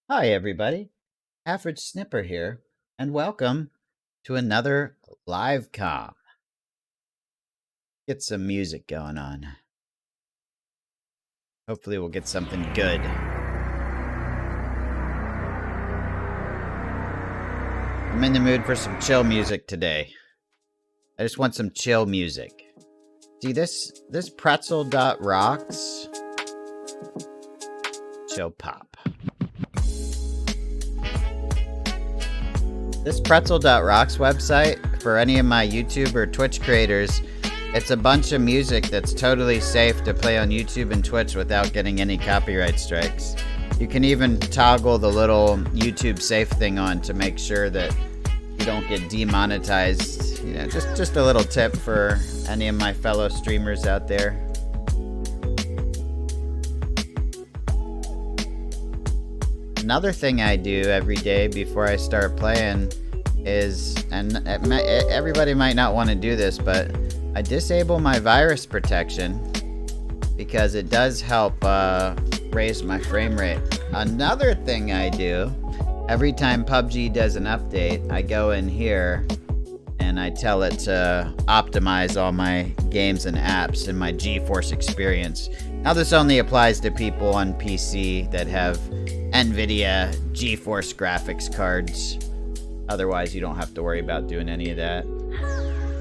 Hi, everybody. Average Snipper here, and welcome to another live com. Get some music going on. Hopefully, we'll get something good. I'm in the mood for some chill music today. I just want some chill music. See this pretzel.rocks? Chill pop. This pretzel.rocks website, for any of my YouTube or Twitch creators, it's a bunch of music that's totally safe to play on YouTube and Twitch without getting any copyright strikes. You can even toggle the little YouTube safe thing on to make sure that you don't get demonetized. You know, just a little tip for any of my fellow streamers out there. Another thing I do every day before I start playing is, and everybody might not want to do this, but I disable my virus protection because it does help raise my frame rate. Another thing I do, every time PUBG does an update, I go in here and I tell it to optimize all my games and apps in my GeForce experience. Now this only applies to people on PC that have NVIDIA GeForce graphics cards. Otherwise, you don't have to worry about doing any of that.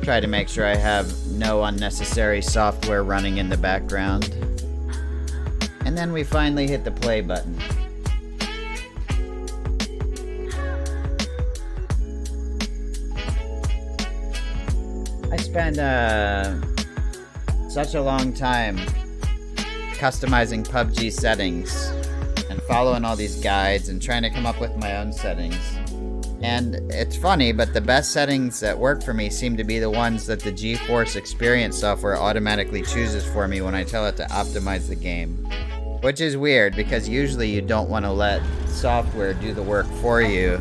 Try to make sure I have no unnecessary software running in the background. And then we finally hit the play button. I spend such a long time customizing PUBG settings and following all these guides and trying to come up with my own settings. And it's funny, but the best settings that work for me seem to be the ones that the GeForce Experience software automatically chooses for me when I tell it to optimize the game. Which is weird, because usually you don't want to let software do the work for you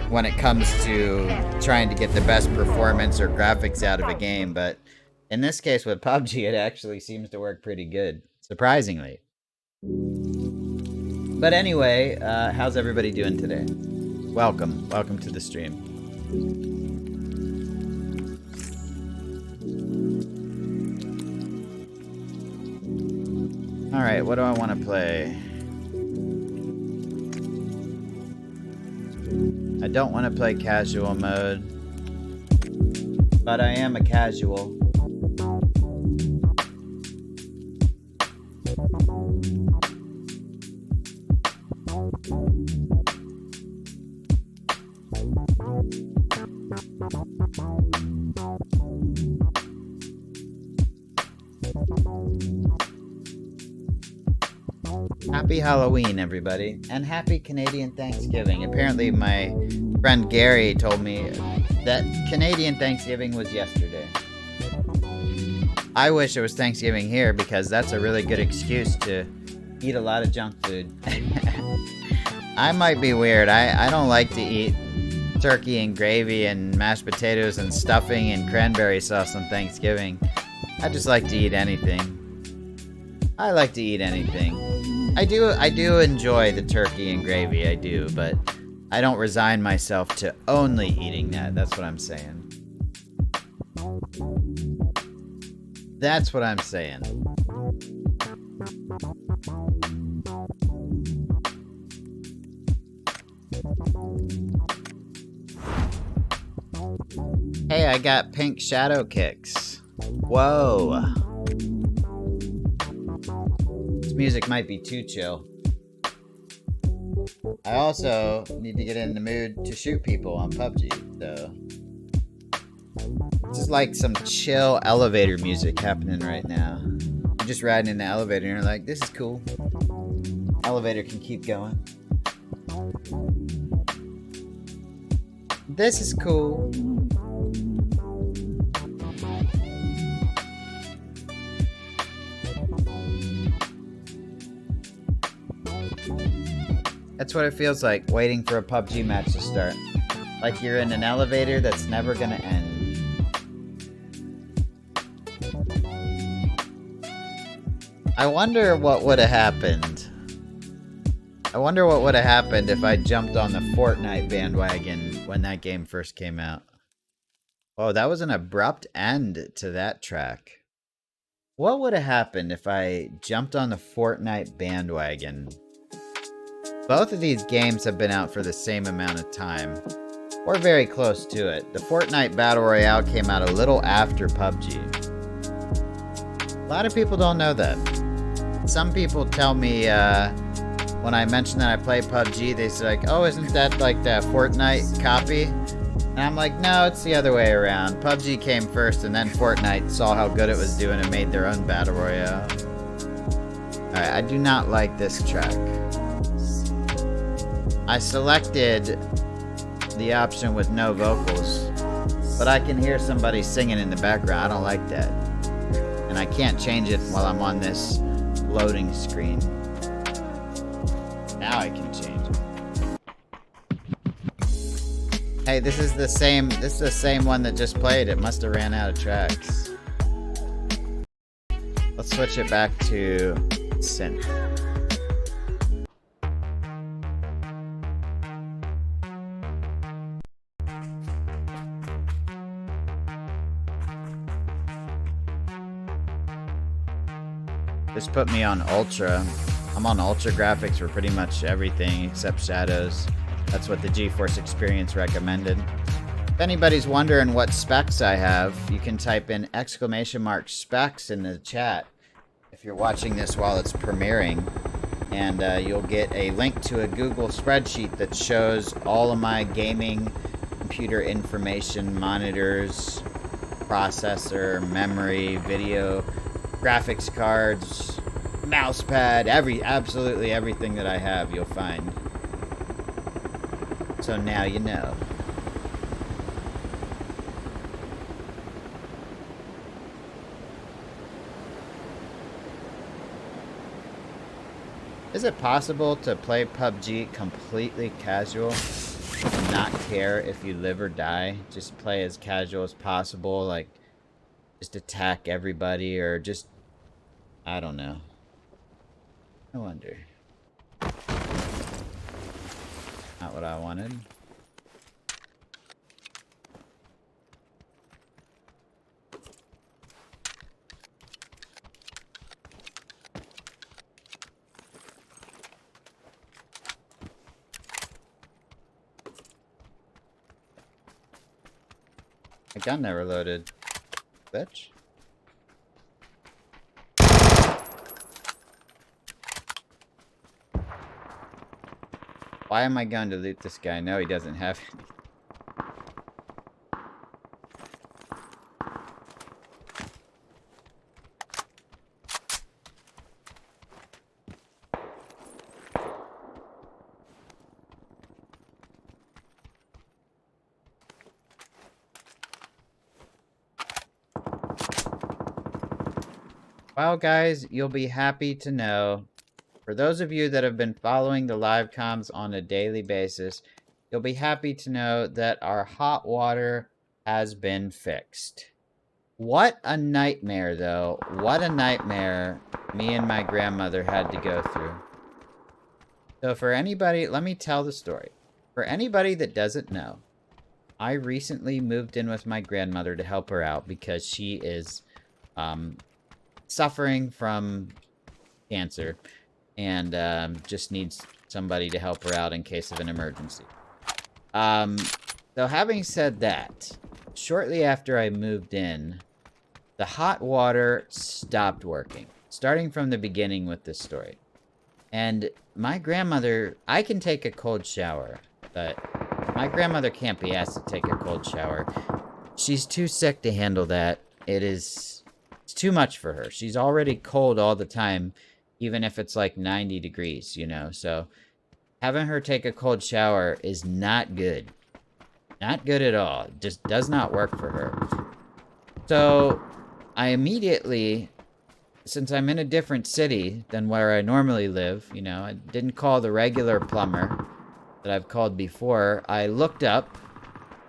when it comes to trying to get the best performance or graphics out of a game. But in this case with PUBG, it actually seems to work pretty good, surprisingly. But anyway, how's everybody doing today? Welcome to the stream. Alright, what do I want to play? I don't want to play casual mode, but I am a casual. Happy Halloween, everybody, and happy Canadian Thanksgiving. Apparently, my friend Gary told me that Canadian Thanksgiving was yesterday. I wish it was Thanksgiving here, because that's a really good excuse to eat a lot of junk food. I might be weird. I don't like to eat turkey and gravy and mashed potatoes and stuffing and cranberry sauce on Thanksgiving. I just like to eat anything. I like to eat anything. I do enjoy the turkey and gravy, I do, but I don't resign myself to only eating that. That's what I'm saying. That's what I'm saying. Hey, I got pink shadow kicks. Whoa. This music might be too chill. I also need to get in the mood to shoot people on PUBG, so this is like some chill elevator music happening right now. You're just riding in the elevator and you're like, this is cool. Elevator can keep going. This is cool. That's what it feels like, waiting for a PUBG match to start. Like you're in an elevator that's never gonna end. I wonder what would have happened I wonder what would have happened if I jumped on the Fortnite bandwagon when that game first came out. Oh, that was an abrupt end to that track. What would have happened if I jumped on the Fortnite bandwagon? Both of these games have been out for the same amount of time, or very close to it. The Fortnite Battle Royale came out a little after PUBG. A lot of people don't know that. Some people tell me when I mention that I play PUBG, they say like, oh, isn't that like that Fortnite copy? And I'm like, no, it's the other way around. PUBG came first, and then Fortnite saw how good it was doing and made their own Battle Royale. Alright, I do not like this track. I selected the option with no vocals, but I can hear somebody singing in the background. I don't like that. And I can't change it while I'm on this loading screen. Now I can change it. Hey, this is the same one that just played. It must have ran out of tracks. Let's switch it back to synth. Just put me on ultra. I'm on ultra graphics for pretty much everything except shadows. That's what the GeForce Experience recommended. If anybody's wondering what specs I have, you can type in !specs in the chat if you're watching this while it's premiering, and you'll get a link to a Google spreadsheet that shows all of my gaming computer information, monitors, processor, memory, video, graphics cards, mouse pad, absolutely everything that I have you'll find. So now you know. Is it possible to play PUBG completely casual? Not care if you live or die? Just play as casual as possible, like just attack everybody, or just, I don't know. I wonder. Not what I wanted. My gun never loaded. Bitch. Why am I going to loot this guy? No, he doesn't have any. Well, guys, you'll be happy to know, for those of you that have been following the live comms on a daily basis, you'll be happy to know that our hot water has been fixed. What a nightmare, though. What a nightmare me and my grandmother had to go through. So for anybody, let me tell the story. For anybody that doesn't know, I recently moved in with my grandmother to help her out because she is suffering from cancer and just needs somebody to help her out in case of an emergency. So having said that, shortly after I moved in, the hot water stopped working. Starting from the beginning with this story. And my grandmother, I can take a cold shower, but my grandmother can't be asked to take a cold shower. She's too sick to handle that. It's too much for her. She's already cold all the time, even if it's like 90 degrees, you know. So having her take a cold shower is not good. Not good at all. It just does not work for her. So I immediately, since I'm in a different city than where I normally live, you know, I didn't call the regular plumber that I've called before. I looked up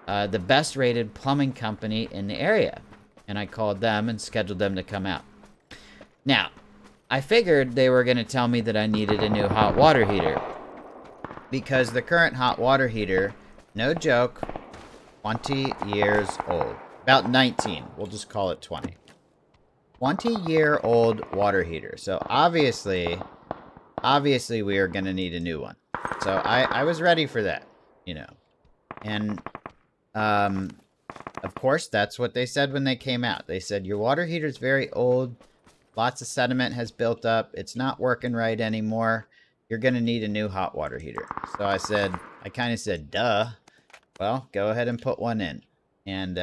the best rated plumbing company in the area, and I called them and scheduled them to come out. Now, I figured they were going to tell me that I needed a new hot water heater. because the current hot water heater, no joke, 20 years old. About 19. We'll just call it 20. 20-year-old water heater. So obviously we are going to need a new one. So I was ready for that, you know. And, of course, that's what they said when they came out. They said, your water heater is very old. Lots of sediment has built up. It's not working right anymore. You're going to need a new hot water heater. So I kind of said, duh. Well, go ahead and put one in. And,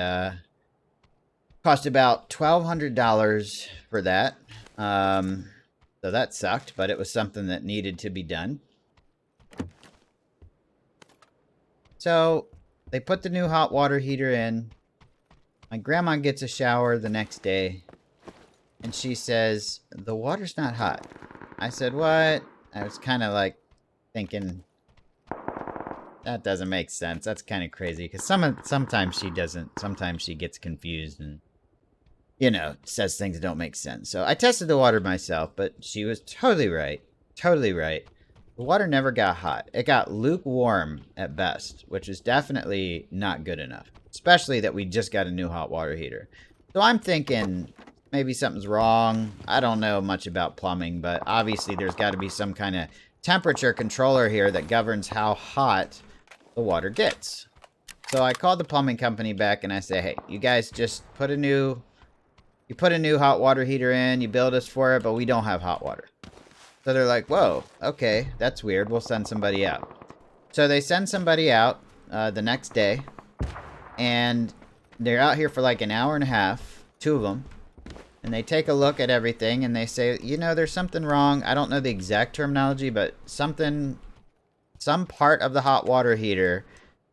cost about $1,200 for that. So that sucked, but it was something that needed to be done. So they put the new hot water heater in. My grandma gets a shower the next day, and she says, the water's not hot. I said, what? I was kind of like thinking, that doesn't make sense. That's kind of crazy, because sometimes she doesn't. Sometimes she gets confused and, you know, says things that don't make sense. So I tested the water myself, but she was totally right. Totally right. The water never got hot. It got lukewarm at best, which is definitely not good enough. Especially that we just got a new hot water heater. So I'm thinking maybe something's wrong. I don't know much about plumbing, but obviously there's got to be some kind of temperature controller here that governs how hot the water gets. So I called the plumbing company back and I say, hey, you guys just put a new hot water heater in, you billed us for it, but we don't have hot water. So they're like, whoa, okay, that's weird. We'll send somebody out. So they send somebody out the next day, and they're out here for like an hour and a half, two of them, and they take a look at everything, and they say, you know, there's something wrong. I don't know the exact terminology, but some part of the hot water heater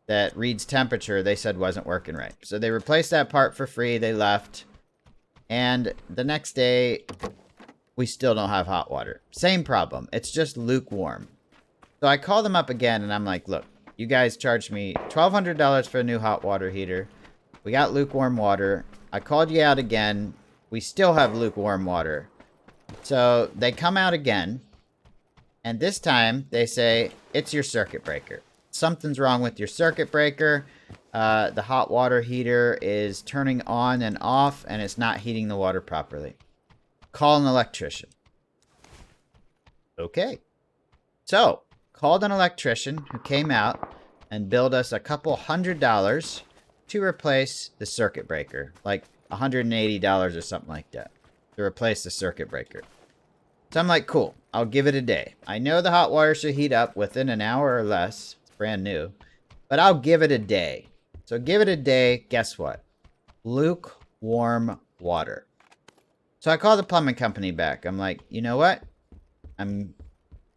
that reads temperature, they said wasn't working right. So they replaced that part for free. They left. And the next day, we still don't have hot water. Same problem. It's just lukewarm. So I call them up again, and I'm like, look, you guys charged me $1,200 for a new hot water heater. We got lukewarm water. I called you out again. We still have lukewarm water. So they come out again, and this time they say, it's your circuit breaker. Something's wrong with your circuit breaker. The hot water heater is turning on and off, and it's not heating the water properly. Call an electrician. Okay. So, called an electrician who came out and billed us a couple $100 to replace the circuit breaker. Like $180 or something like that. To replace the circuit breaker. So I'm like, cool. I'll give it a day. I know the hot water should heat up within an hour or less. It's brand new. But I'll give it a day. So give it a day. Guess what? Lukewarm water. So I called the plumbing company back. I'm like, you know what? I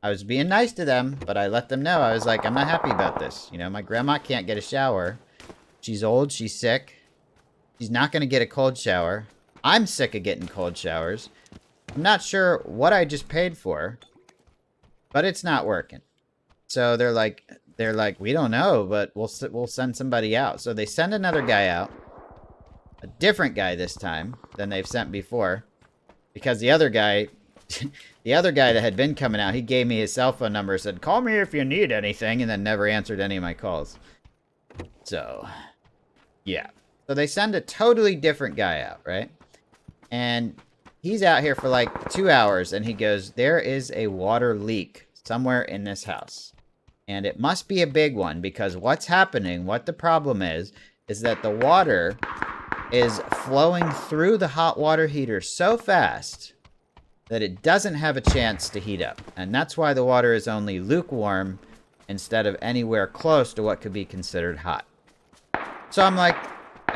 was being nice to them, but I let them know. I was like, I'm not happy about this. You know, my grandma can't get a shower. She's old. She's sick. She's not going to get a cold shower. I'm sick of getting cold showers. I'm not sure what I just paid for, but it's not working. So they're like, we don't know, but we'll send somebody out. So they send another guy out, a different guy this time than they've sent before, because the other guy that had been coming out, he gave me his cell phone number, said, call me if you need anything, and then never answered any of my calls. So, yeah. So they send a totally different guy out, right? And he's out here for like 2 hours, and he goes, there is a water leak somewhere in this house. And it must be a big one, because what's happening, what the problem is that the water is flowing through the hot water heater so fast that it doesn't have a chance to heat up. And that's why the water is only lukewarm instead of anywhere close to what could be considered hot. So I'm like,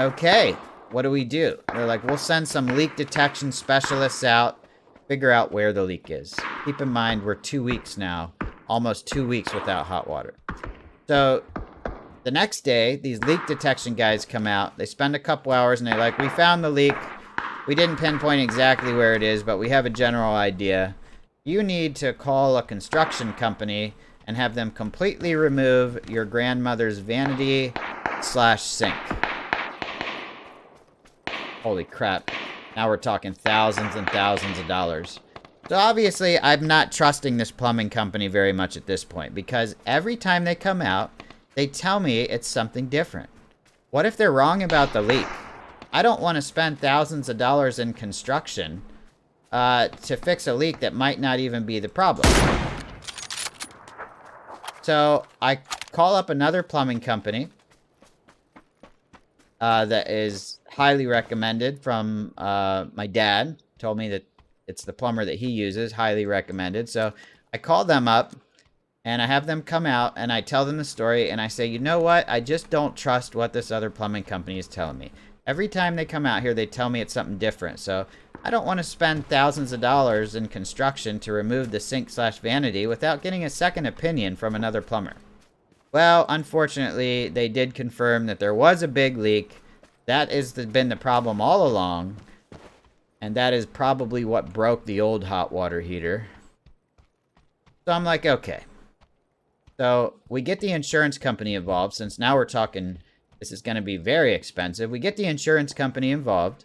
okay, what do we do? They're like, we'll send some leak detection specialists out, figure out where the leak is. Keep in mind, we're 2 weeks now, almost 2 weeks without hot water. So the next day, these leak detection guys come out. They spend a couple hours, and they're like, we found the leak. We didn't pinpoint exactly where it is, but we have a general idea. You need to call a construction company and have them completely remove your grandmother's vanity/sink. Holy crap. Now we're talking thousands and thousands of dollars. So obviously, I'm not trusting this plumbing company very much at this point because every time they come out, they tell me it's something different. What if they're wrong about the leak? I don't want to spend thousands of dollars in construction to fix a leak that might not even be the problem. So I call up another plumbing company that is highly recommended from my dad. Told me that it's the plumber that he uses, highly recommended. So I call them up and I have them come out and I tell them the story and I say, you know what? I just don't trust what this other plumbing company is telling me. Every time they come out here, they tell me it's something different. So I don't want to spend thousands of dollars in construction to remove the sink/vanity without getting a second opinion from another plumber. Well, unfortunately, they did confirm that there was a big leak. That has been the problem all along. And that is probably what broke the old hot water heater. So I'm like, okay. So we get the insurance company involved, since now we're talking, this is going to be very expensive. We get the insurance company involved,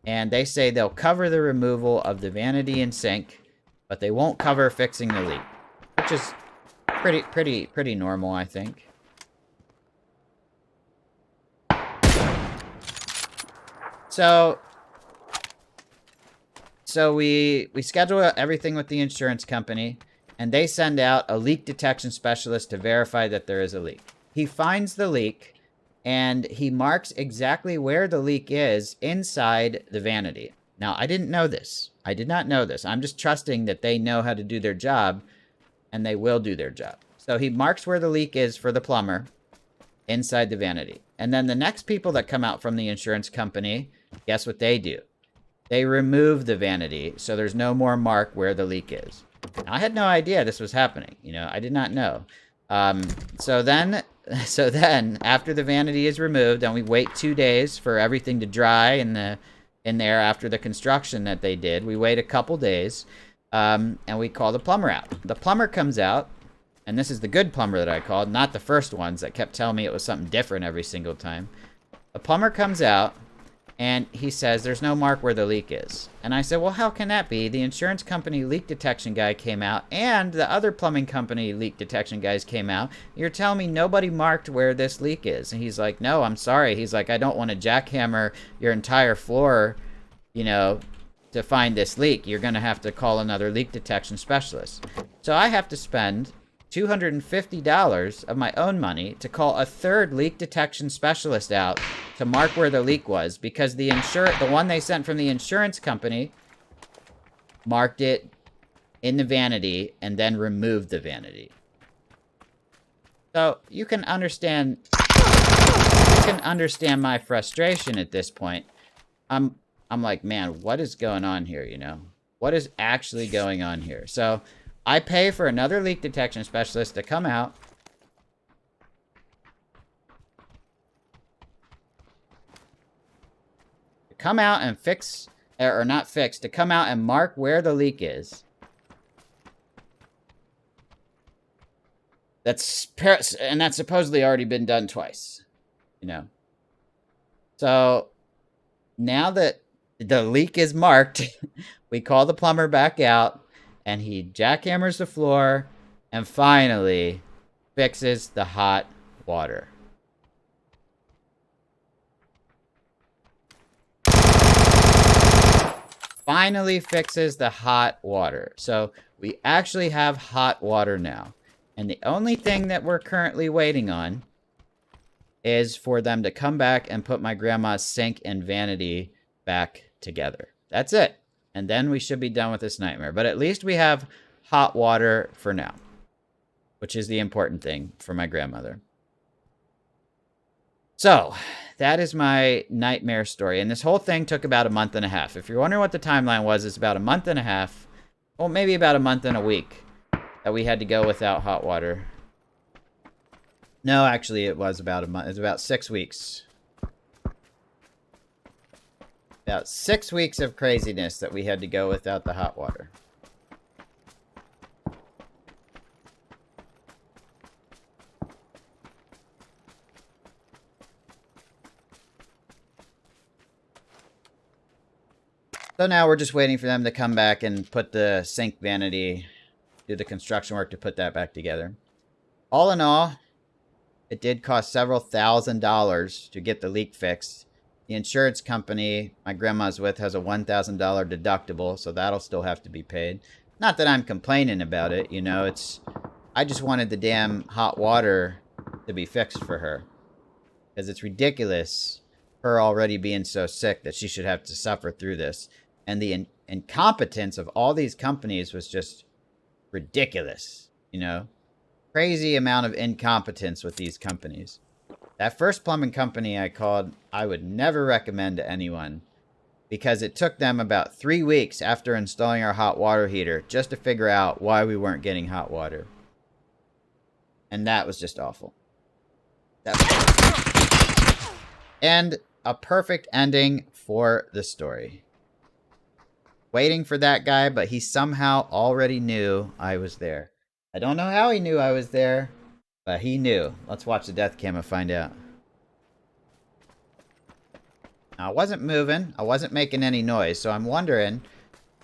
and they say they'll cover the removal of the vanity and sink, but they won't cover fixing the leak, which is pretty normal, I think. So we schedule everything with the insurance company, and they send out a leak detection specialist to verify that there is a leak. He finds the leak, and he marks exactly where the leak is inside the vanity. Now, I didn't know this. I did not know this. I'm just trusting that they know how to do their job, and they will do their job. So he marks where the leak is for the plumber inside the vanity. And then the next people that come out from the insurance company, guess what they do? They remove the vanity, so there's no more mark where the leak is. Now, I had no idea this was happening. You know, I did not know. So then, after the vanity is removed, and we wait 2 days for everything to dry in there after the construction that they did. We wait a couple days, and we call the plumber out. The plumber comes out, and this is the good plumber that I called, not the first ones that kept telling me it was something different every single time. The plumber comes out, and he says, there's no mark where the leak is. And I said, well, how can that be? The insurance company leak detection guy came out, and the other plumbing company leak detection guys came out. You're telling me nobody marked where this leak is? And he's like, no, I'm sorry. He's like, I don't want to jackhammer your entire floor, you know, to find this leak. You're going to have to call another leak detection specialist. So I have to spend $250 of my own money to call a third leak detection specialist out to mark where the leak was, because the one they sent from the insurance company marked it in the vanity and then removed the vanity. So you can understand my frustration at this point. I'm like, man, what is going on here, you know? What is actually going on here? So I pay for another leak detection specialist to come out. To come out and fix, or not fix, to come out and mark where the leak is. That's supposedly already been done twice, you know. So now that the leak is marked, we call the plumber back out. And he jackhammers the floor and finally fixes the hot water. Finally fixes the hot water. So we actually have hot water now. And the only thing that we're currently waiting on is for them to come back and put my grandma's sink and vanity back together. That's it. And then we should be done with this nightmare. But at least we have hot water for now, which is the important thing for my grandmother. So that is my nightmare story. And this whole thing took about a month and a half. If you're wondering what the timeline was, it's about a month and a half. Well, maybe about a month and a week that we had to go without hot water. No, actually, it was about a month. It was about 6 weeks. About 6 weeks of craziness that we had to go without the hot water. So now we're just waiting for them to come back and put the sink vanity, do the construction work to put that back together. All in all, it did cost several $1,000s to get the leak fixed. The insurance company my grandma's with has a $1,000 deductible, so that'll still have to be paid. Not that I'm complaining about it, you know, I just wanted the damn hot water to be fixed for her. Because it's ridiculous, her already being so sick, that she should have to suffer through this. And the incompetence of all these companies was just ridiculous, you know? Crazy amount of incompetence with these companies. That first plumbing company I called, I would never recommend to anyone. Because it took them about 3 weeks after installing our hot water heater just to figure out why we weren't getting hot water. And that was just awful. And a perfect ending for the story. Waiting for that guy, but he somehow already knew I was there. I don't know how he knew I was there, but he knew. Let's watch the death cam and find out. Now, I wasn't moving. I wasn't making any noise, so I'm wondering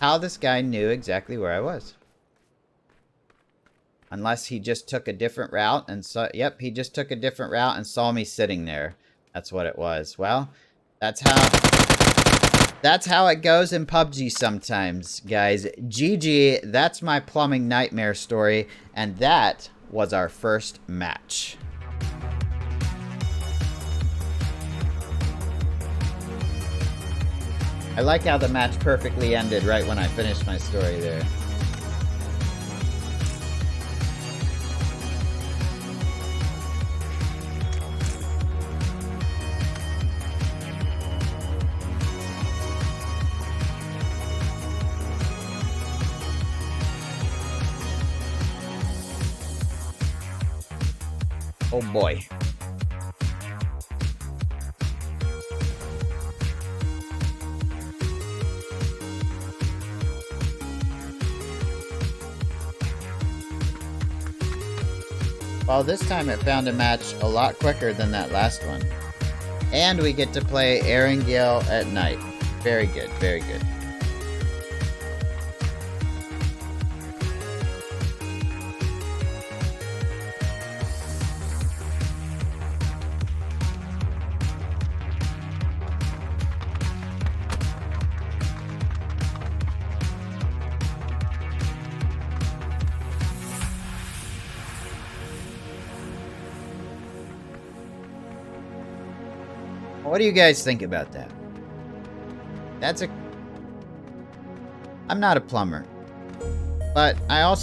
how this guy knew exactly where I was. Unless he just took a different route and saw... Yep, he just took a different route and saw me sitting there. That's what it was. Well, that's how it goes in PUBG sometimes, guys. GG, that's my plumbing nightmare story, and that was our first match. I like how the match perfectly ended right when I finished my story there. Oh boy. Well, this time it found a match a lot quicker than that last one. And we get to play Erangel at night. Very good, very good. What do you guys think about that? I'm not a plumber. But I'm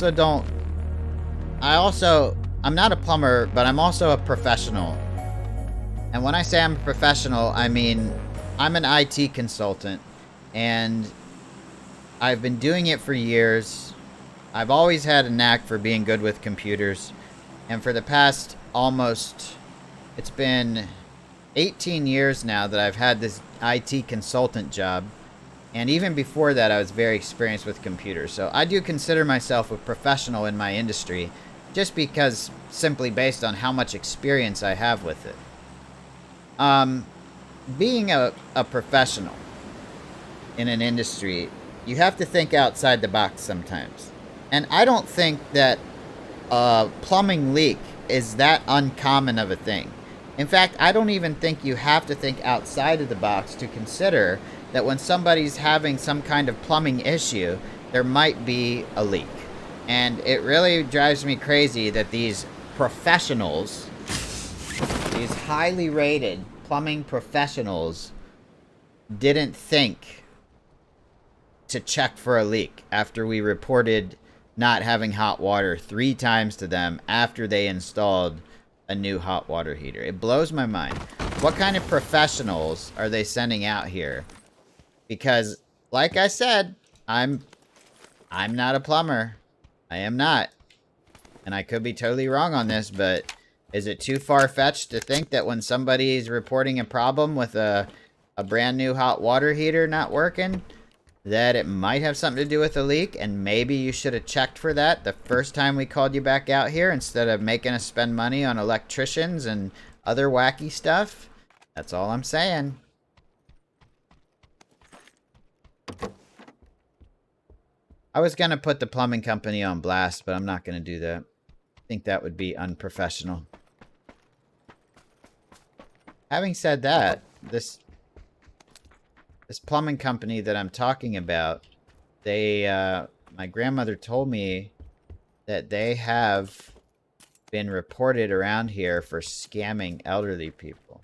not a plumber, but I'm also a professional. And when I say I'm a professional, I mean, I'm an IT consultant. And I've been doing it for years. I've always had a knack for being good with computers. And for the past it's been 18 years now that I've had this IT consultant job. And even before that, I was very experienced with computers. So I do consider myself a professional in my industry, just because simply based on how much experience I have with it. Being a professional in an industry, you have to think outside the box sometimes. And I don't think that a plumbing leak is that uncommon of a thing. In fact, I don't even think you have to think outside of the box to consider that when somebody's having some kind of plumbing issue, there might be a leak. And it really drives me crazy that these professionals, these highly rated plumbing professionals, didn't think to check for a leak after we reported not having hot water 3 times to them after they installed a new hot water heater. It blows my mind. What kind of professionals are they sending out here? Because, like I said, I'm not a plumber. I am not. And I could be totally wrong on this, but is it too far-fetched to think that when somebody's reporting a problem with a brand new hot water heater not working, that it might have something to do with a leak, and maybe you should have checked for that the first time we called you back out here instead of making us spend money on electricians and other wacky stuff? That's all I'm saying. I was gonna put the plumbing company on blast, but I'm not gonna do that. I think that would be unprofessional. Having said that, this plumbing company that I'm talking about, they, my grandmother told me that they have been reported around here for scamming elderly people.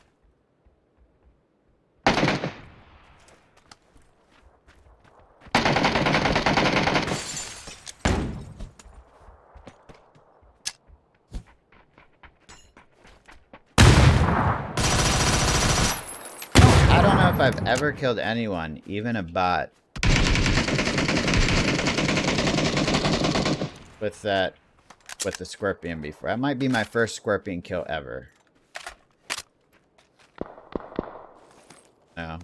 I don't know if I've ever killed anyone, even a bot, with the scorpion before. That might be my first scorpion kill ever. No.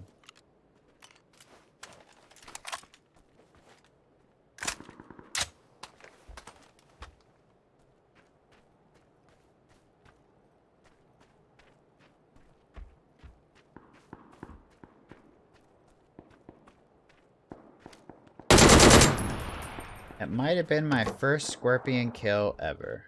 It might have been my first scorpion kill ever.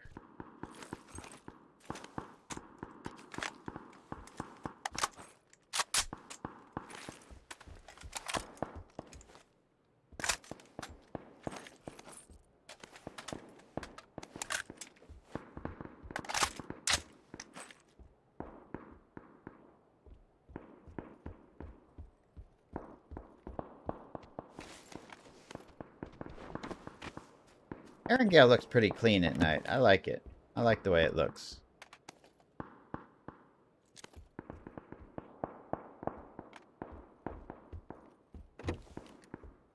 Erangel looks pretty clean at night. I like it. I like the way it looks.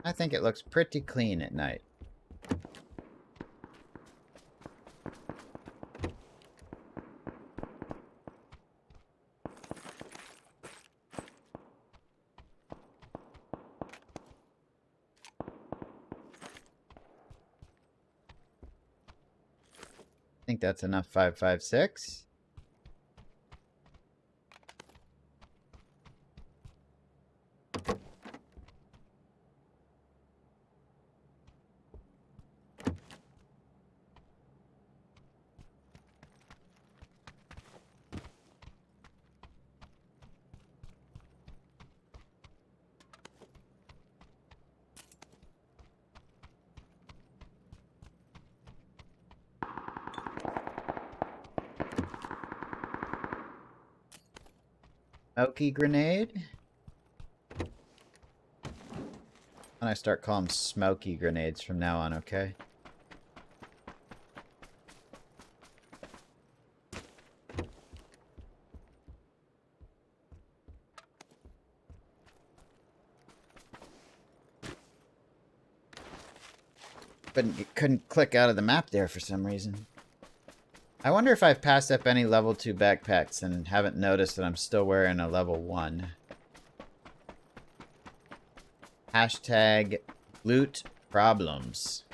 I think it looks pretty clean at night. I think that's enough 556. Smoky grenade? And I start calling them smoky grenades from now on, okay? But it couldn't click out of the map there for some reason. I wonder if I've passed up any level 2 backpacks and haven't noticed that I'm still wearing a level 1. Hashtag loot problems.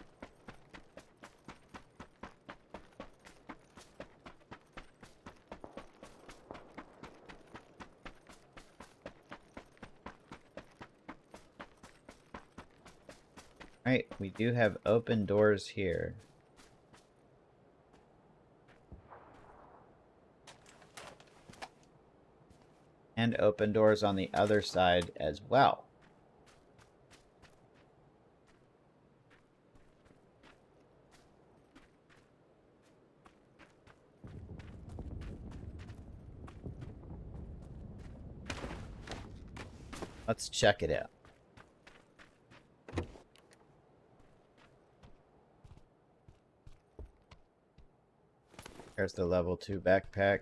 Right, we do have open doors here. And open doors on the other side as well. Let's check it out. There's the level 2 backpack.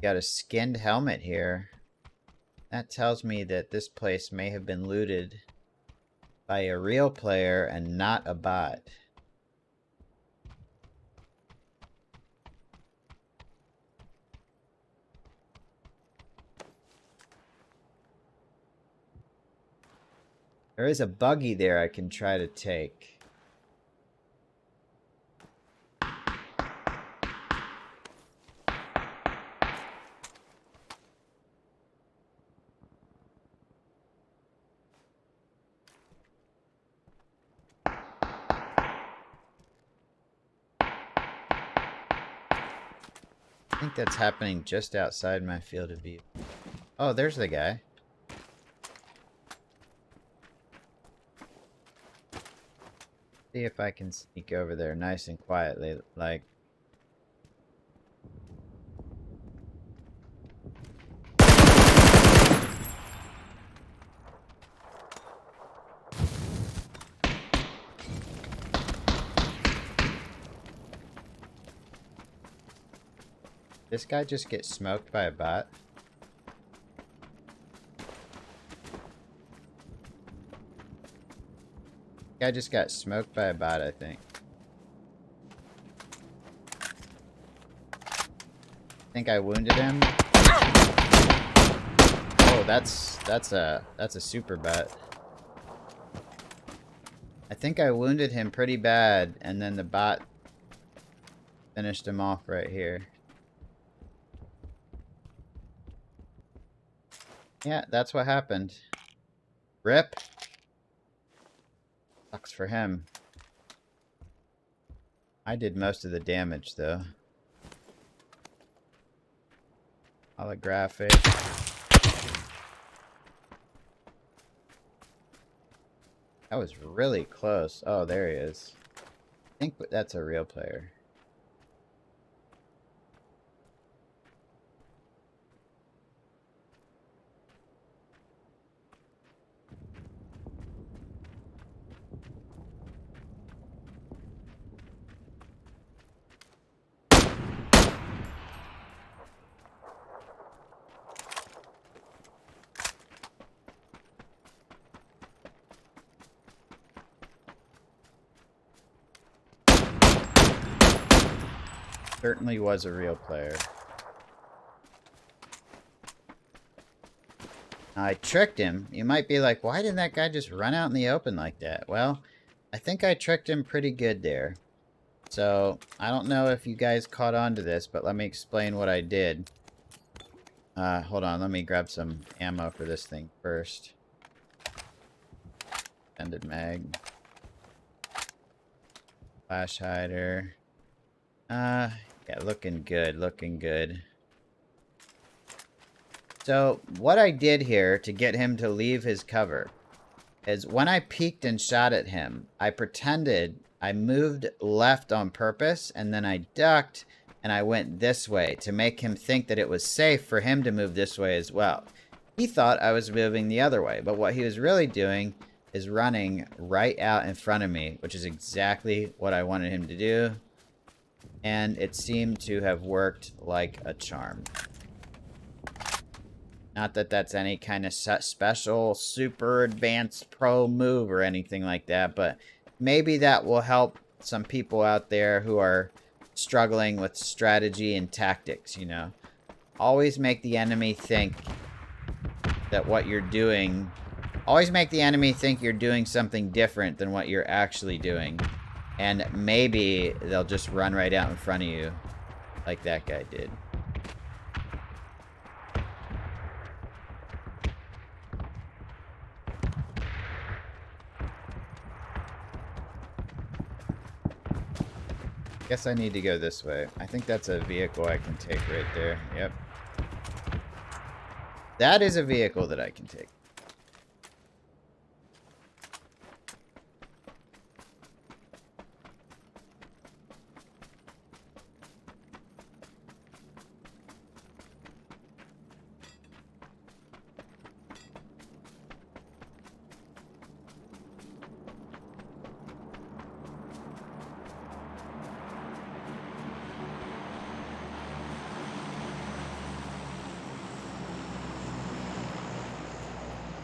Got a skinned helmet here. That tells me that this place may have been looted by a real player and not a bot. There is a buggy there I can try to take. think that's happening just outside my field of view. Oh, there's the guy. See if I can sneak over there nice and quietly, like... This guy just gets smoked by a bot? Guy just got smoked by a bot, I think. I think I wounded him. Oh, that's a super bot. I think I wounded him pretty bad, and then the bot finished him off right here. Yeah, that's what happened. Rip. Sucks for him. I did most of the damage, though. Holographic. That was really close. Oh, there he is. I think that's a real player. Certainly was a real player. I tricked him. You might be like, why didn't that guy just run out in the open like that? Well, I think I tricked him pretty good there. So, I don't know if you guys caught on to this, but let me explain what I did. Hold on, let me grab some ammo for this thing first. Extended mag. Flash hider. Yeah, looking good, looking good. So, what I did here to get him to leave his cover is when I peeked and shot at him, I pretended I moved left on purpose, and then I ducked, and I went this way to make him think that it was safe for him to move this way as well. He thought I was moving the other way, but what he was really doing is running right out in front of me, which is exactly what I wanted him to do. And it seemed to have worked like a charm. Not that that's any kind of special, super advanced pro move or anything like that, but maybe that will help some people out there who are struggling with strategy and tactics, you know. Always make the enemy think that what you're doing... Always make the enemy think you're doing something different than what you're actually doing. And maybe they'll just run right out in front of you, like that guy did. Guess I need to go this way. I think that's a vehicle I can take right there. Yep. That is a vehicle that I can take.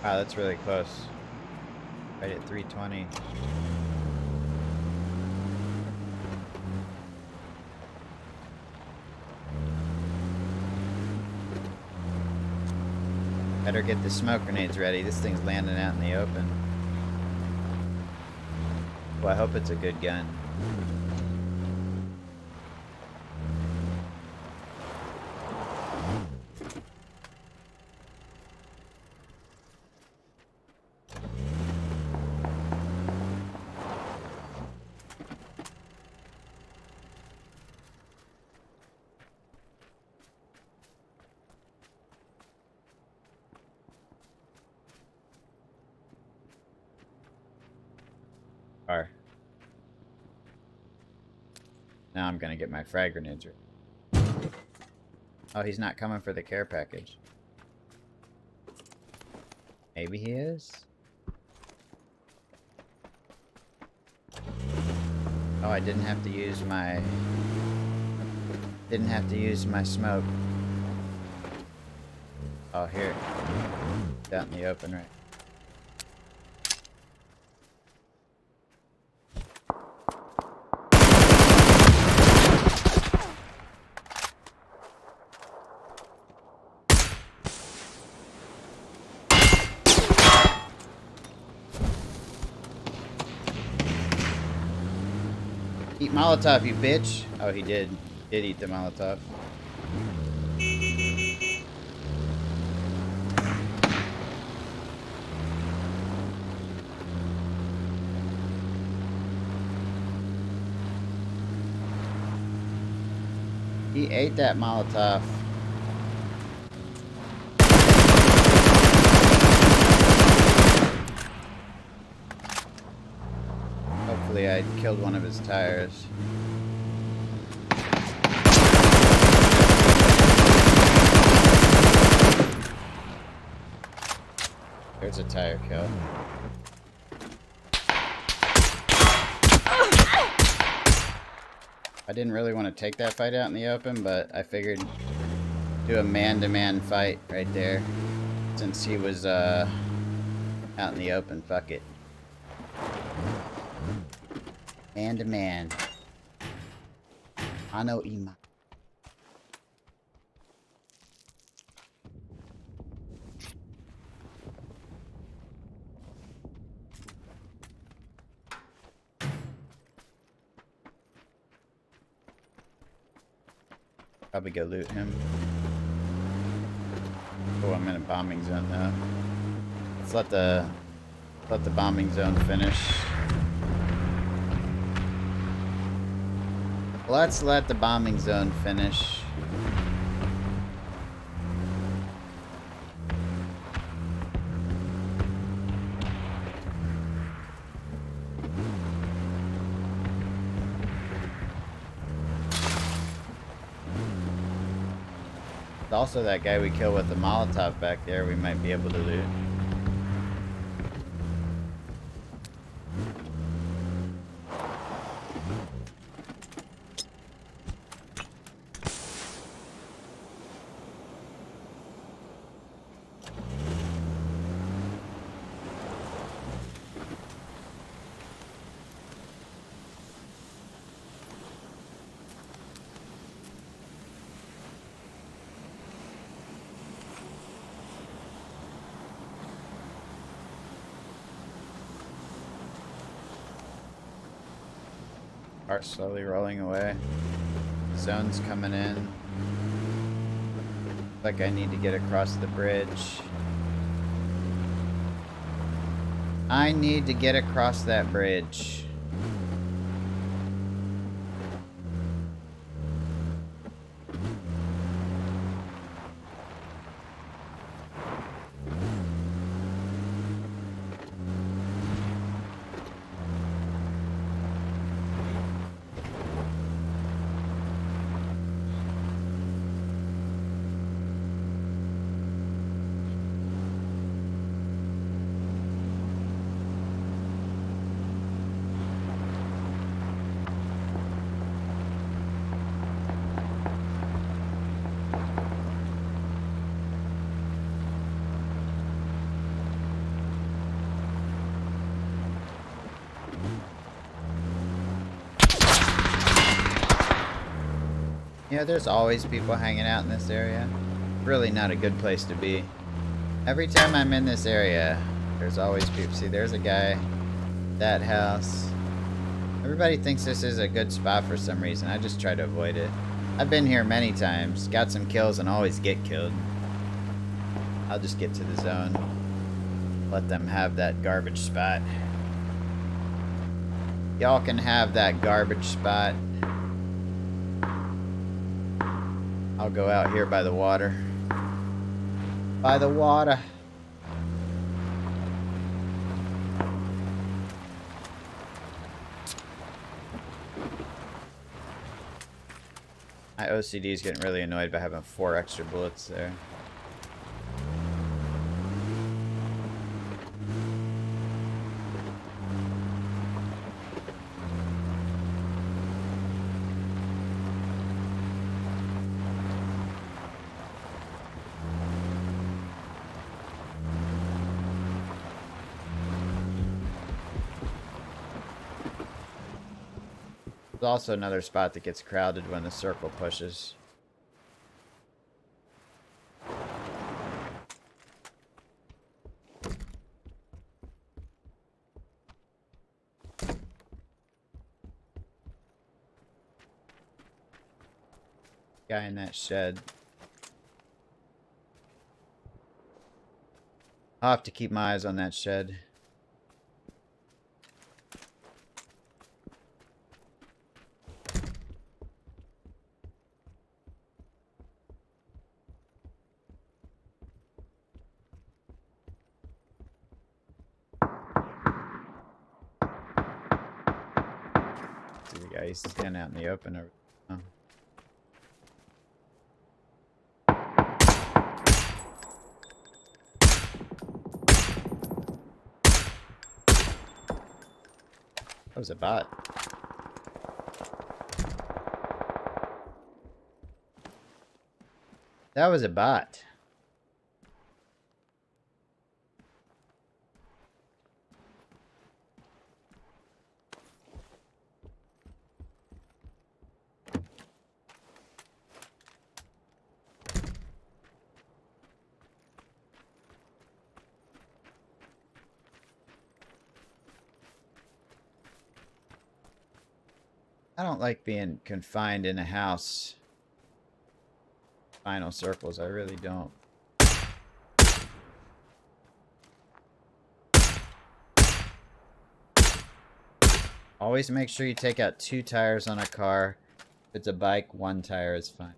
Wow, that's really close. Right at 320. Better get the smoke grenades ready. This thing's landing out in the open. Well, I hope it's a good gun. Car. Now I'm gonna get my frag grenades. Oh, he's not coming for the care package. Maybe he is? Oh, I didn't have to use my... Didn't have to use my smoke. Oh, here. It's out in the open, right? Eat Molotov, you bitch! Oh, he did. He did eat the Molotov. He ate that Molotov. Hopefully I killed one of his tires. There's a tire kill. I didn't really want to take that fight out in the open, but I figured do a man-to-man fight right there. Since he was out in the open, fuck it. Man-to-man. Ano ima. Probably go loot him. Oh, I'm in a bombing zone now. Let's let the bombing zone finish. Let's let the bombing zone finish. Also, that guy we killed with the Molotov back there, we might be able to loot. Cart slowly rolling away. Zone's coming in. Like I need to get across the bridge. I need to get across that bridge. Yeah, there's always people hanging out in this area. Really not a good place to be. Every time I'm in this area, there's always people. See, there's a guy. That house. Everybody thinks this is a good spot for some reason. I just try to avoid it. I've been here many times. Got some kills and always get killed. I'll just get to the zone. Let them have that garbage spot. Y'all can have that garbage spot. I'll go out here by the water. By the water. My OCD is getting really annoyed by having 4 extra bullets there. There's also another spot that gets crowded when the circle pushes. Guy in that shed. I'll have to keep my eyes on that shed. See the guy used to stand out in the open over. Oh. That was a bot. That was a bot. I don't like being confined in a house. Final circles, I really don't. Always make sure you take out 2 tires on a car. If it's a bike, 1 tire is fine.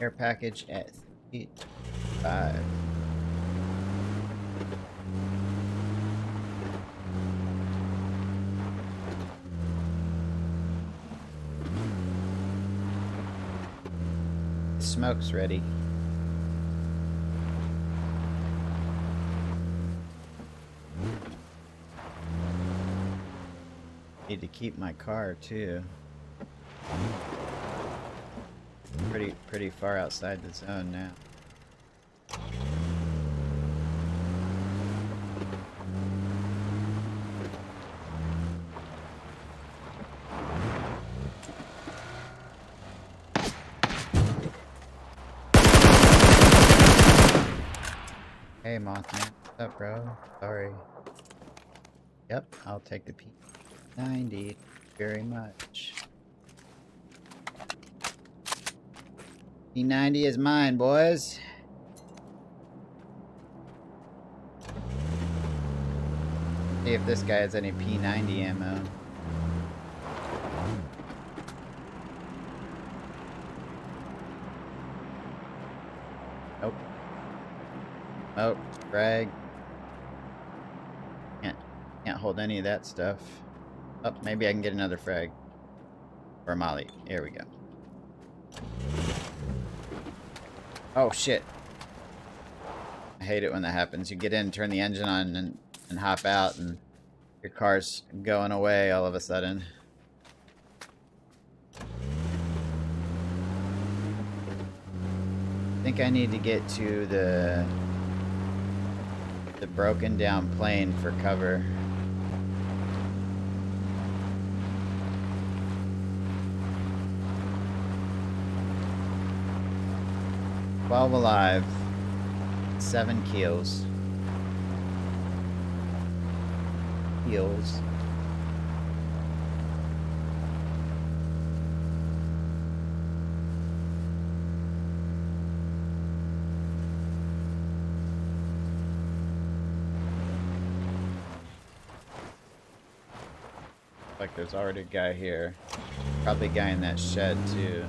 Air package at 3-5. Smoke's ready. Need to keep my car too. Pretty far outside the zone now. Hey Mothman, what's up bro? Sorry. Yep, I'll take the P90 very much. P90 is mine, boys. See if this guy has any P90 ammo. Nope. Nope. Frag. Can't hold any of that stuff. Oh, maybe I can get another frag. Or a molly. Here we go. Oh shit. I hate it when that happens. You get in, turn the engine on, and hop out, and your car's going away all of a sudden. I think I need to get to the broken down plane for cover. Twelve alive, 7 kills. Heals. Like there's already a guy here. Probably a guy in that shed too.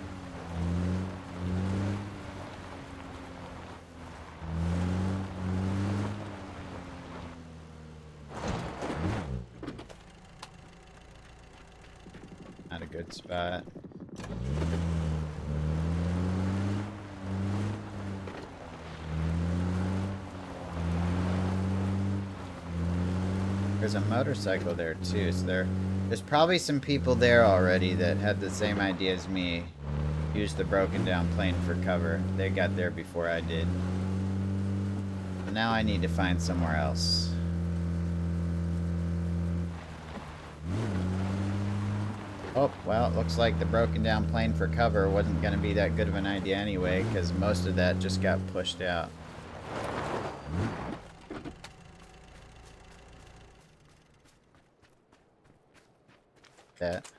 Not a good spot. There's a motorcycle there too, so there's probably some people there already that had the same idea as me. Use the broken down plane for cover. They got there before I did. But now I need to find somewhere else. Oh, well, it looks like the broken down plane for cover wasn't going to be that good of an idea anyway, because most of that just got pushed out. That.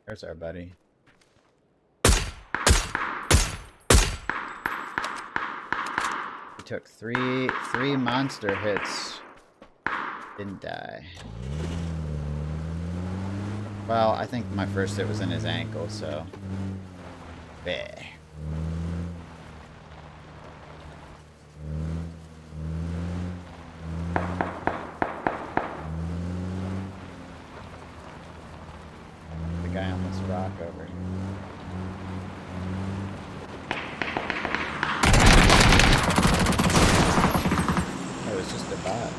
There's our buddy. He took three monster hits. Didn't die. Well, I think my first hit was in his ankle, so... Bleh. The guy on this rock over here. Oh, it's just a bot.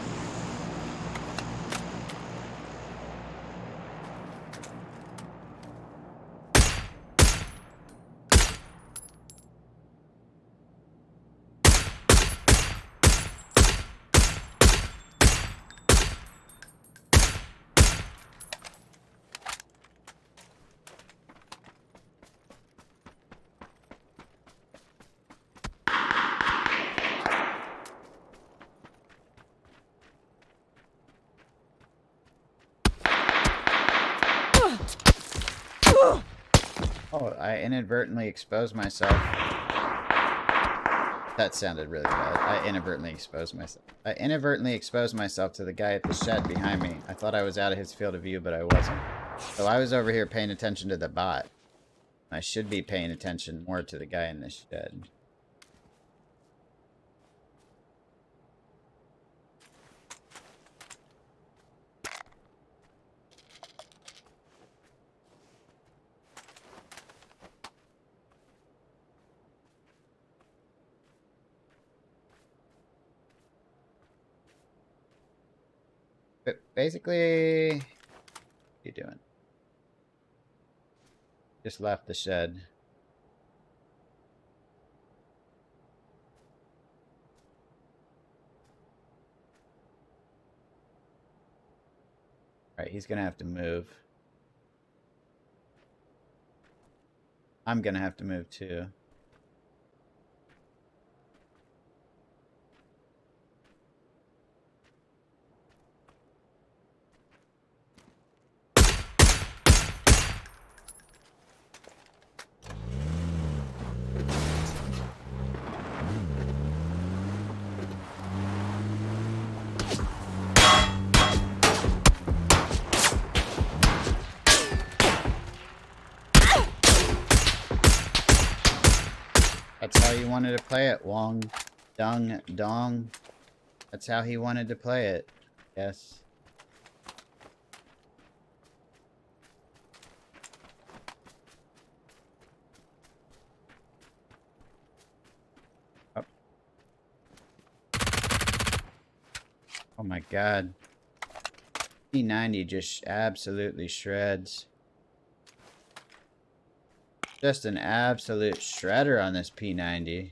Oh, I inadvertently exposed myself. That sounded really bad. I inadvertently exposed myself to the guy at the shed behind me. I thought I was out of his field of view, but I wasn't. So I was over here paying attention to the bot. I should be paying attention more to the guy in the shed. But basically, what are you doing? Just left the shed. Alright, he's gonna have to move. I'm gonna have to move too. That's how you wanted to play it, Wong Dung Dong. That's how he wanted to play it. Yes. Oh, oh my god. P90 just absolutely shreds. Just an absolute shredder on this P90.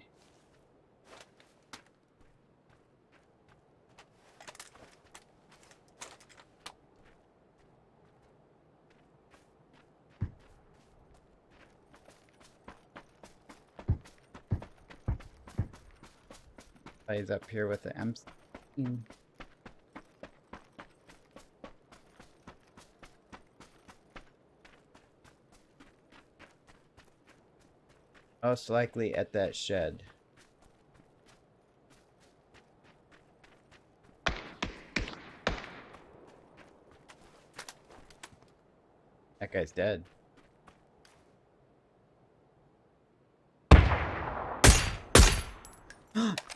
Plays up here with the M16. Most likely at that shed. That guy's dead.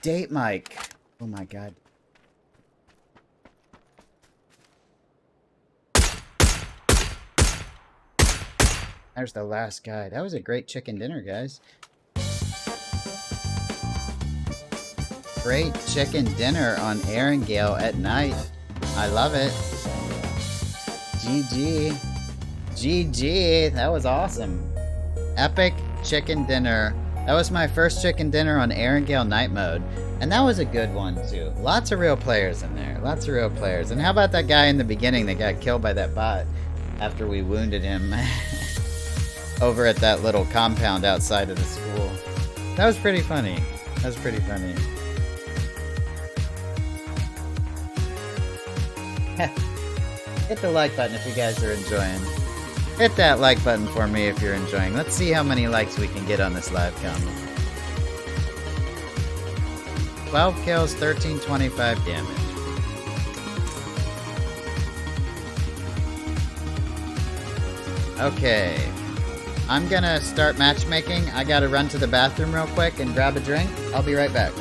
Date Mike. Oh my god. There's the last guy. That was a great chicken dinner, guys. Great chicken dinner on Erangel at night. I love it. GG. GG. That was awesome. Epic chicken dinner. That was my first chicken dinner on Erangel night mode. And that was a good one, too. Lots of real players in there. Lots of real players. And how about that guy in the beginning that got killed by that bot after we wounded him over at that little compound outside of the school? That was pretty funny. That was pretty funny. Hit the like button if you guys are enjoying. Hit that like button for me if you're enjoying. Let's see how many likes we can get on this live comment. 12 kills, 1325 damage. Okay. I'm gonna start matchmaking. I gotta run to the bathroom real quick and grab a drink. I'll be right back.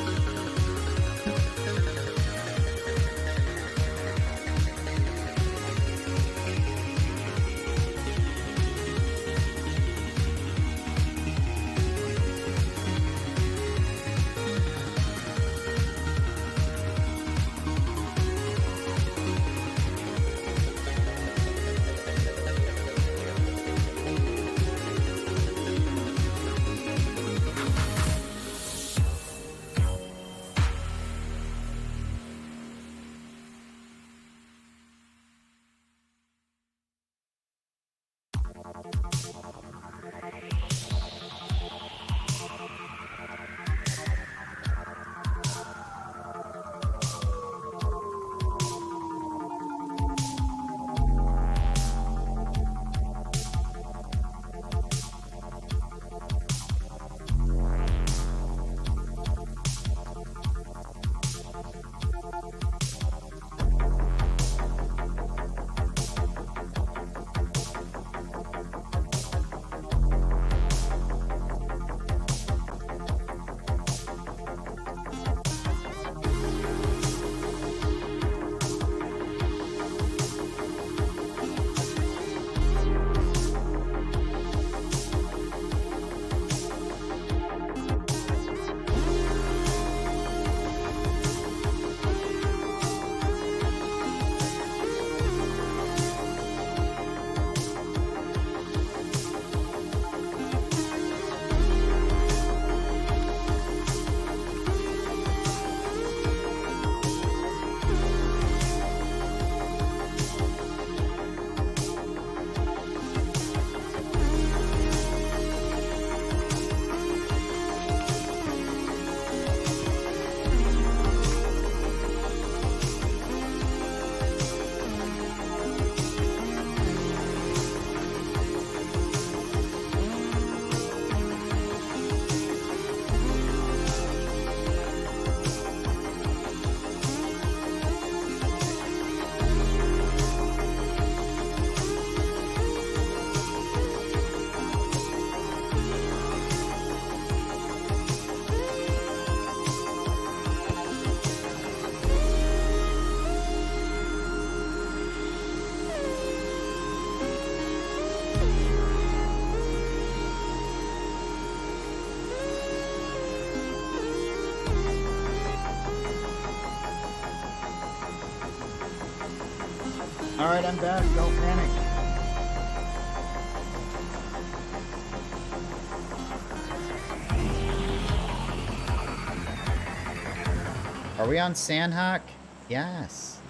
Alright, I'm back. Don't panic. Are we on Sanhok? Yes.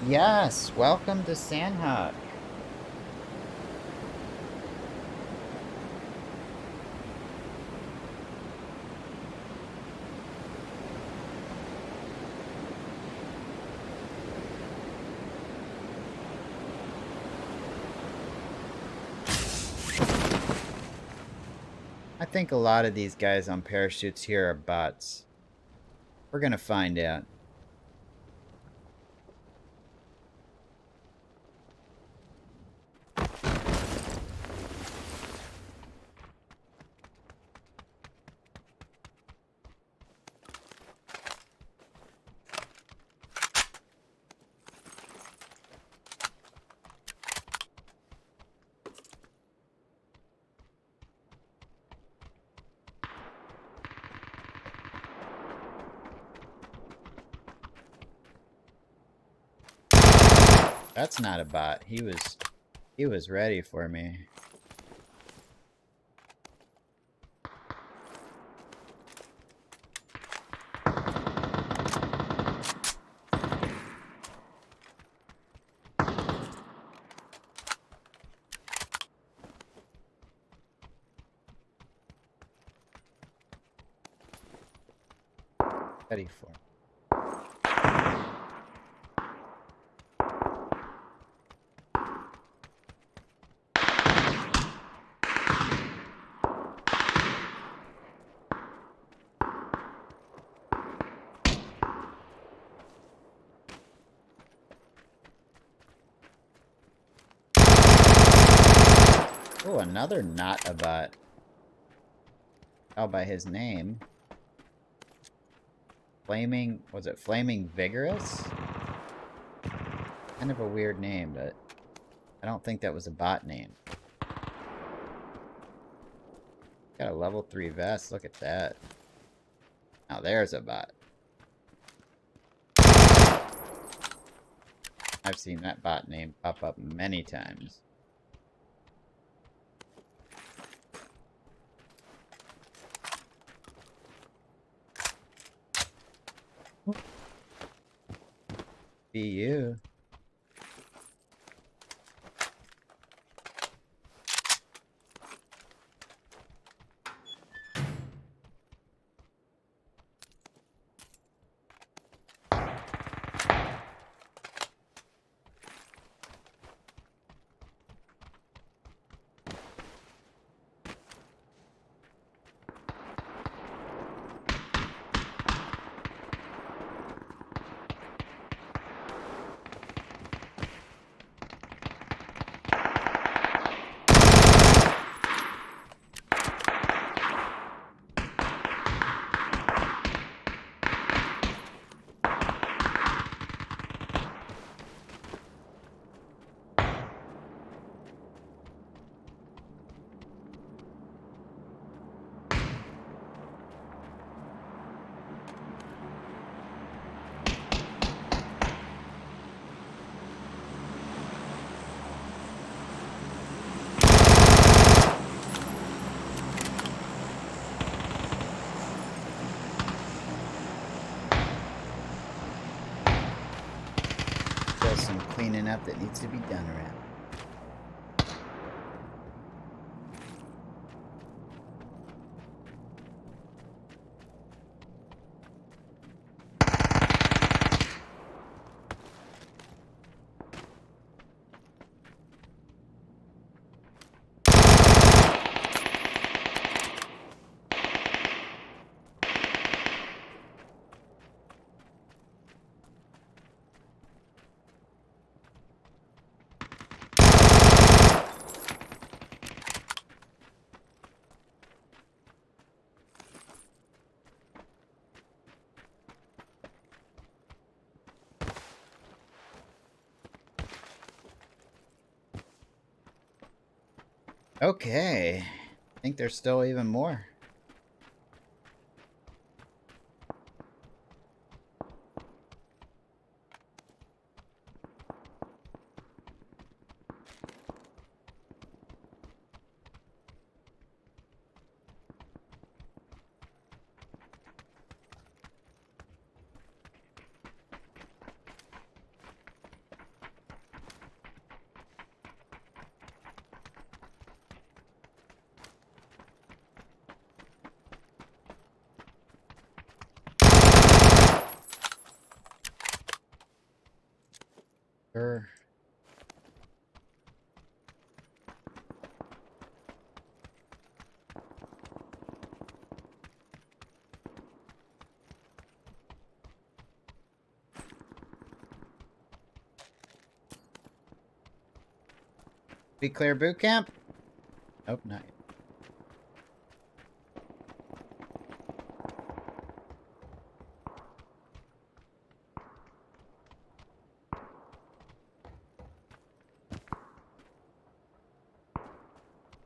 Yes, welcome to Sanhok. I think a lot of these guys on parachutes here are bots. We're gonna find out. That's not a bot. He was ready for me. Ready for me. Oh, another not a bot. Oh, by his name. Flaming, was it Flaming Vigorous? Kind of a weird name, but I don't think that was a bot name. Got a level 3 vest, look at that. Now there's a bot. I've seen that bot name pop up many times. Be you. Still some cleaning up that needs to be done around. Okay. I think there's still even more. Sure. Be clear boot camp? Nope, not yet.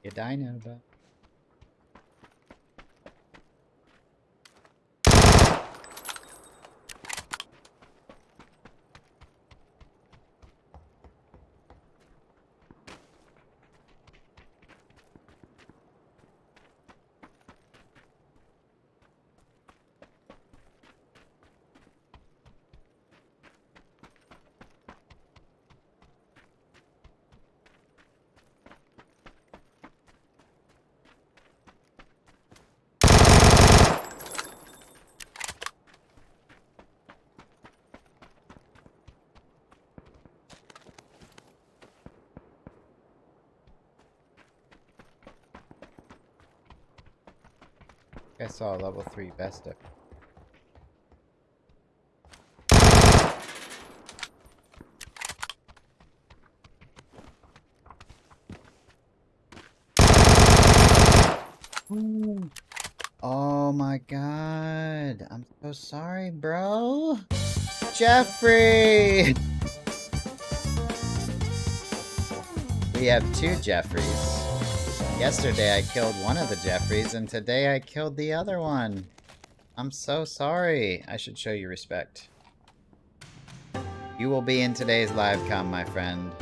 You dino, but. I saw a level 3 best of. Ooh. Oh my god. I'm so sorry, bro. Jeffrey! We have 2 Jeffreys. Yesterday I killed one of the Jeffreys, and today I killed the other one. I'm so sorry. I should show you respect. You will be in today's live com, my friend.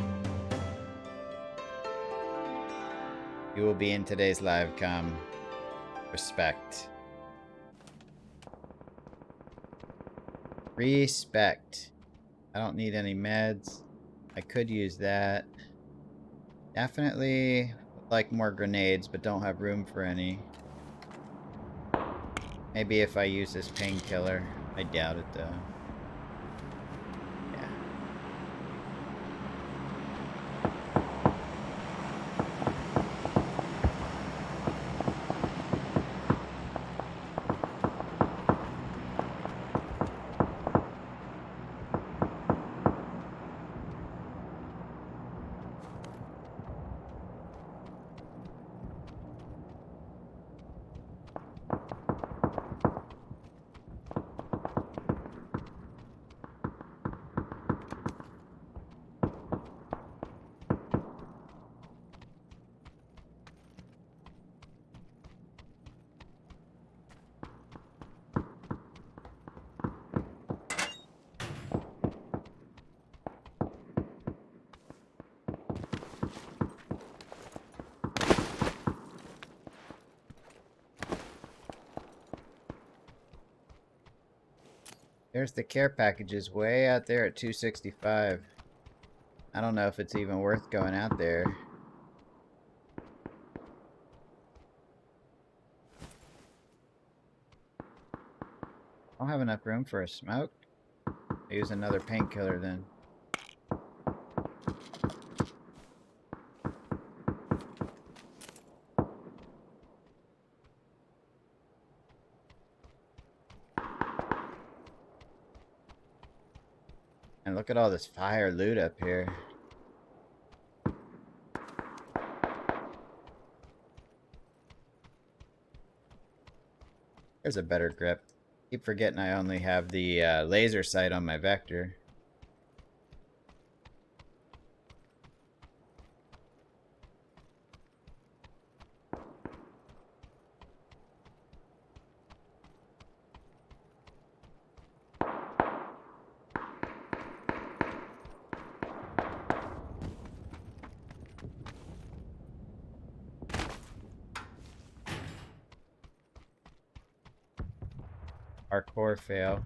You will be in today's live com. Respect. Respect. I don't need any meds. I could use that. Definitely would like more grenades, but don't have room for any. Maybe if I use this painkiller. I doubt it, though. Yeah. There's the care packages way out there at 265. I don't know if it's even worth going out there. I don't have enough room for a smoke. I use another painkiller then. And look at all this fire loot up here. There's a better grip. Keep forgetting I only have the laser sight on my Vector. Hardcore fail.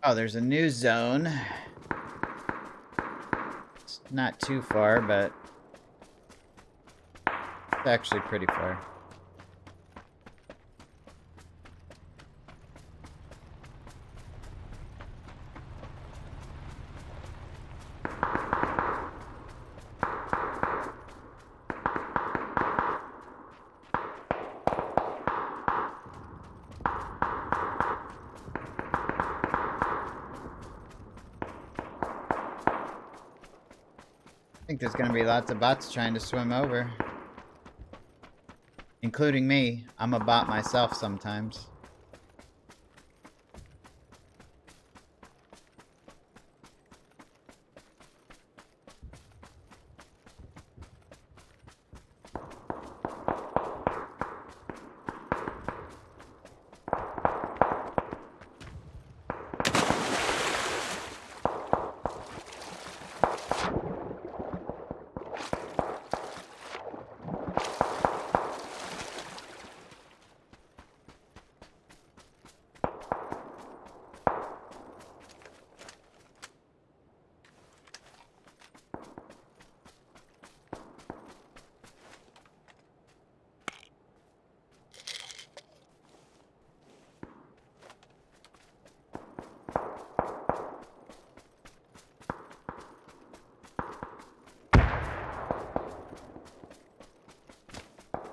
Oh, there's a new zone. It's not too far, but it's actually pretty far. I think there's gonna be lots of bots trying to swim over. Including me. I'm a bot myself sometimes.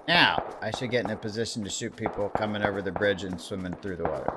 Now, I should get in a position to shoot people coming over the bridge and swimming through the water.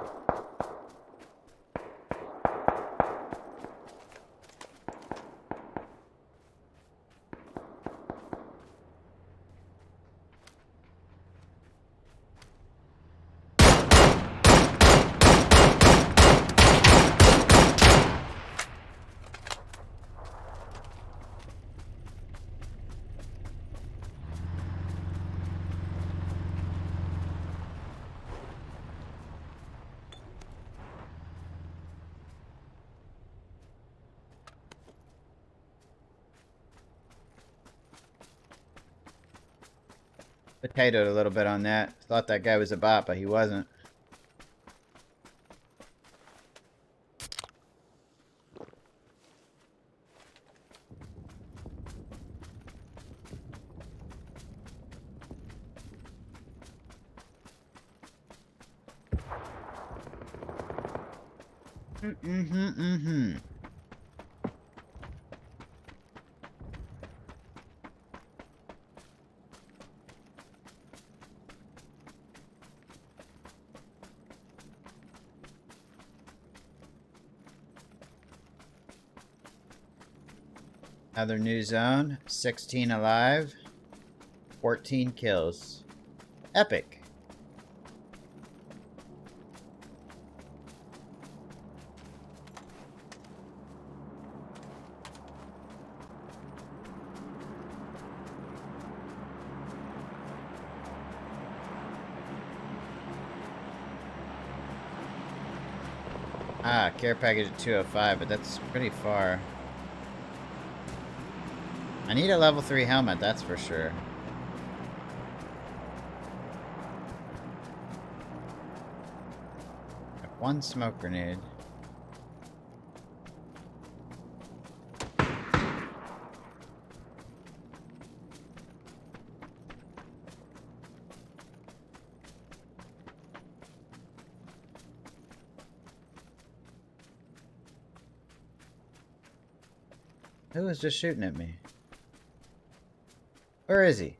Potatoed a little bit on that. Thought that guy was a bot, but he wasn't. Another new zone. 16 alive. 14 kills. Epic. Ah, care package at 205, but that's pretty far. I need a level 3 helmet, that's for sure. One smoke grenade. Who was just shooting at me? Where is he?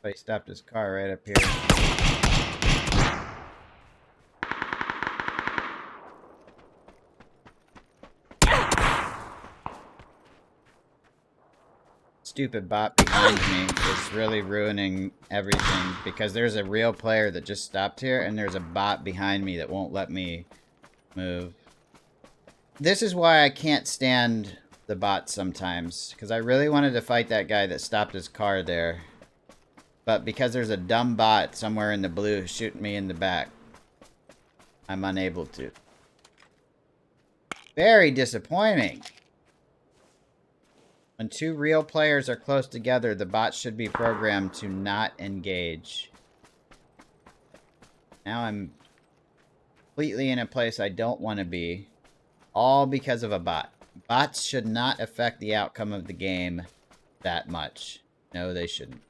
But he stopped his car right up here. Stupid bot behind me is really ruining everything because there's a real player that just stopped here and there's a bot behind me that won't let me move. This is why I can't stand the bots sometimes, because I really wanted to fight that guy that stopped his car there. But because there's a dumb bot somewhere in the blue shooting me in the back, I'm unable to. Very disappointing. When two real players are close together, the bot should be programmed to not engage. Now I'm completely in a place I don't want to be. All because of a bot. Bots should not affect the outcome of the game that much. No, they shouldn't.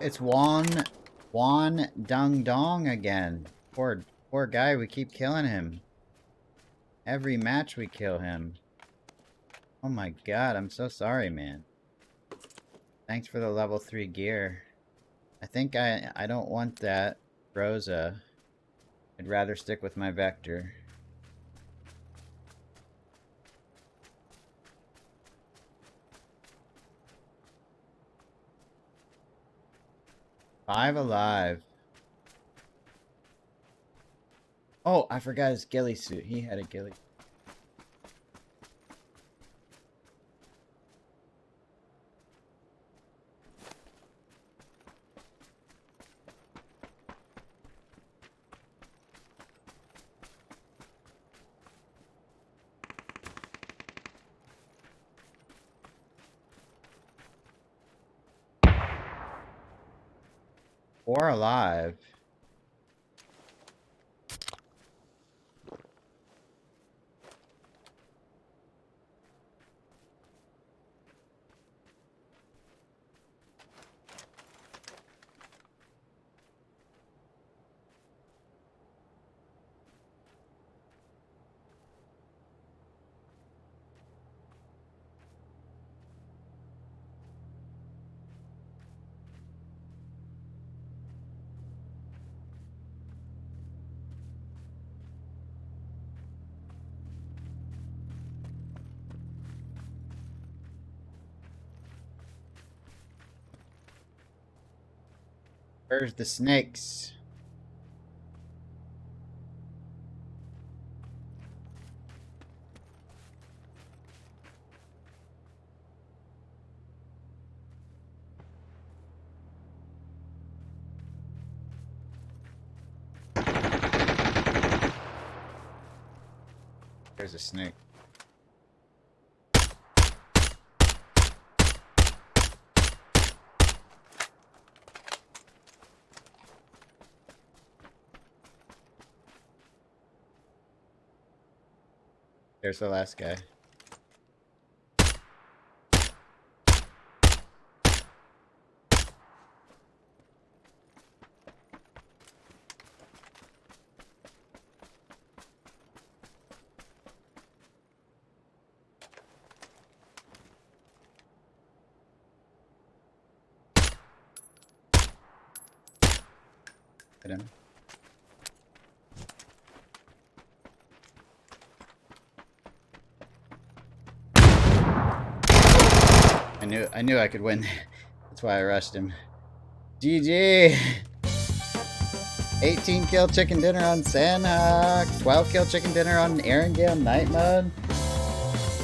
It's Juan Dung Dong again. Poor guy, we keep killing him. Every match we kill him. Oh my god, I'm so sorry, man. Thanks for the level 3 gear. I think I don't want that Rosa. I'd rather stick with my Vector. Five alive. Oh, I forgot his ghillie suit. He had a ghillie. Four alive. Where's the snakes? There's a snake. There's the last guy. Hit him. I knew I could win. That's why I rushed him. GG! 18 kill chicken dinner on Sanhok. 12 kill chicken dinner on Endgame night mode.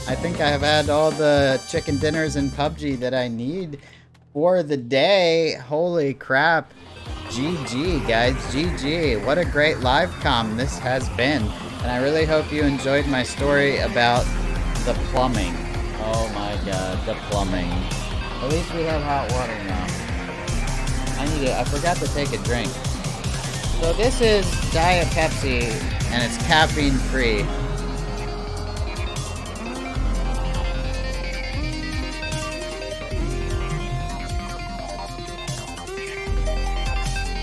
I think I have had all the chicken dinners in PUBG that I need for the day. Holy crap. GG, guys. GG. What a great live comm this has been. And I really hope you enjoyed my story about the plumbing. Oh my god, the plumbing. At least we have hot water now. I forgot to take a drink. So this is Diet Pepsi, and it's caffeine free.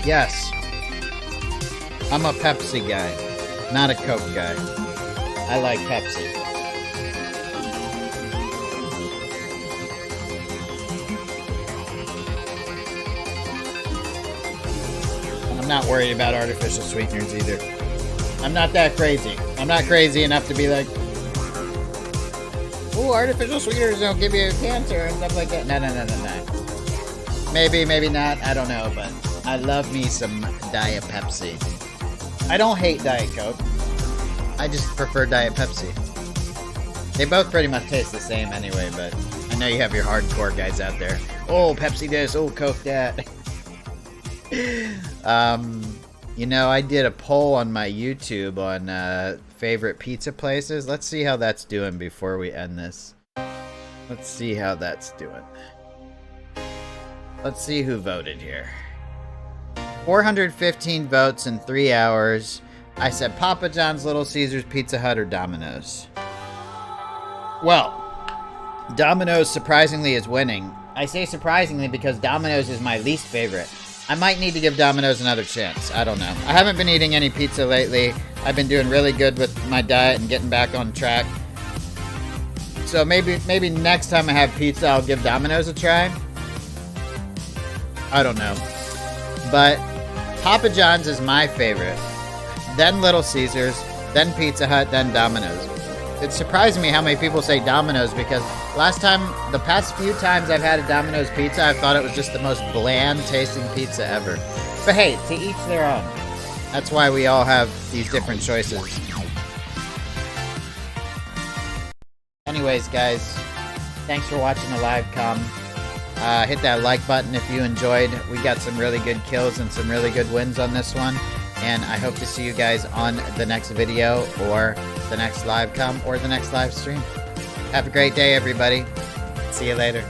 Yes, I'm a Pepsi guy, not a Coke guy. I like Pepsi. I'm not worried about artificial sweeteners either. I'm not that crazy. I'm not crazy enough to be like, ooh, artificial sweeteners don't give you cancer and stuff like that. No. Maybe, maybe not. I don't know, but I love me some Diet Pepsi. I don't hate Diet Coke. I just prefer Diet Pepsi. They both pretty much taste the same anyway, but I know you have your hardcore guys out there. Oh, Pepsi this, oh, Coke that. You know, I did a poll on my YouTube on favorite pizza places. Let's see how that's doing before we end this. Let's see how that's doing. Let's see who voted here. 415 votes in 3 hours. I said Papa John's, Little Caesars, Pizza Hut, or Domino's. Well, Domino's surprisingly is winning. I say surprisingly because Domino's is my least favorite. I might need to give Domino's another chance. I don't know. I haven't been eating any pizza lately. I've been doing really good with my diet and getting back on track. So maybe next time I have pizza, I'll give Domino's a try. I don't know. But Papa John's is my favorite. Then Little Caesars, then Pizza Hut, then Domino's. It's surprising me how many people say Domino's because the past few times I've had a Domino's pizza, I've thought it was just the most bland tasting pizza ever. But hey, to each their own. That's why we all have these different choices. Anyways, guys, thanks for watching the live comm. Hit that like button if you enjoyed. We got some really good kills and some really good wins on this one. And I hope to see you guys on the next video or the next live comm or the next live stream. Have a great day, everybody. See you later.